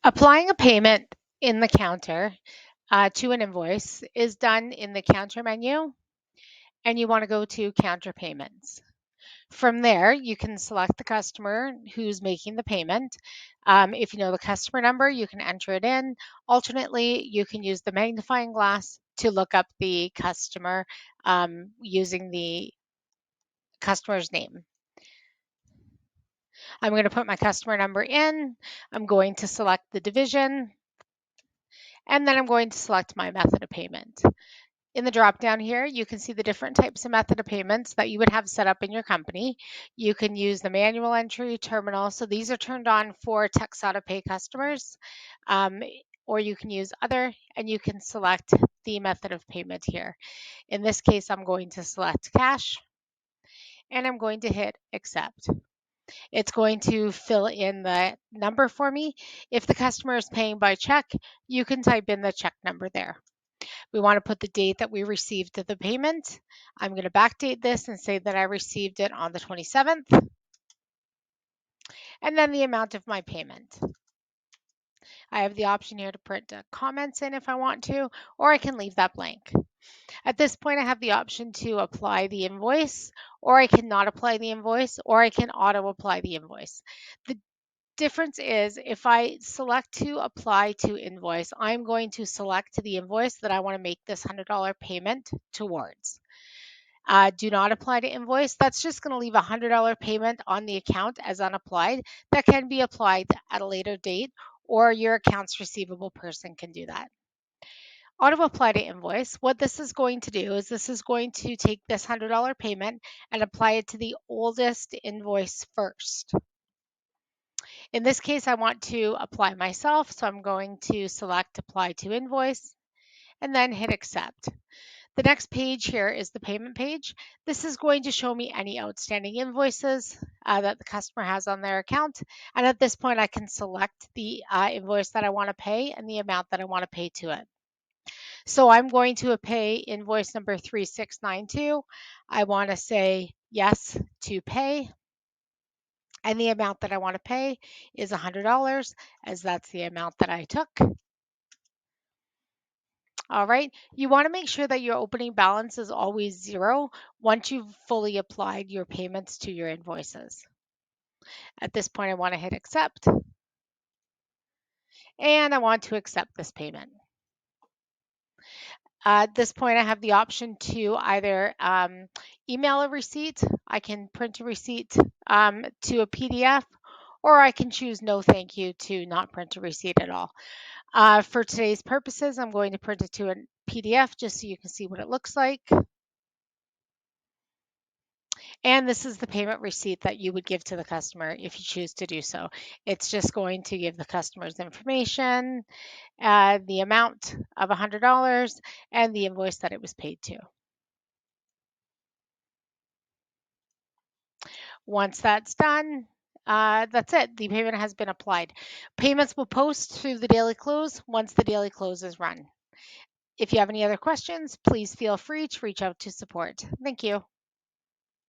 Applying a payment in the counter to an invoice is done in the counter menu, and you want to go to counter payments. From there, you can select the customer who's making the payment. If you know the customer number, you can enter it in. Alternately, you can use the magnifying glass to look up the customer using the customer's name. I'm going to put my customer number in. I'm going to select the division, and then I'm going to select my method of payment. In the drop down here, you can see the different types of method of payments that you would have set up in your company. You can use the manual entry terminal. So these are turned on for Texada Pay customers, or you can use other, and you can select the method of payment here. In this case, I'm going to select cash, and I'm going to hit accept. It's going to fill in the number for me. If the customer is paying by check, you can type in the check number there. We want to put the date that we received the payment. I'm going to backdate this and say that I received it on the 27th, and then the amount of my payment. I have the option here to print comments in if I want to, or I can leave that blank. At this point, I have the option to apply the invoice, or I cannot apply the invoice, or I can auto apply the invoice. The difference is if I select to apply to invoice, I'm going to select the invoice that I want to make this $100 payment towards. Do not apply to invoice. That's just going to leave a $100 payment on the account as unapplied that can be applied at a later date, or your accounts receivable person can do that. Auto apply to invoice, what this is going to do is this is going to take this $100 payment and apply it to the oldest invoice first. In this case, I want to apply myself, so I'm going to select apply to invoice and then hit accept. The next page here is the payment page. This is going to show me any outstanding invoices that the customer has on their account. And at this point, I can select the invoice that I want to pay and the amount that I want to pay to it. So I'm going to pay invoice number 3692. I want to say yes to pay. And the amount that I want to pay is $100, as that's the amount that I took. All right, you want to make sure that your opening balance is always zero once you've fully applied your payments to your invoices. At this point, I want to hit accept, and I want to accept this payment. At this point, I have the option to either email a receipt, I can print a receipt to a PDF, or I can choose no thank you to not print a receipt at all. For today's purposes, I'm going to print it to a PDF just so you can see what it looks like. And this is the payment receipt that you would give to the customer if you choose to do so. It's just going to give the customer's information, the amount of $100, and the invoice that it was paid to. Once that's done, that's it. The payment has been applied. Payments will post through the daily close once the daily close is run. If you have any other questions, please feel free to reach out to support. Thank you.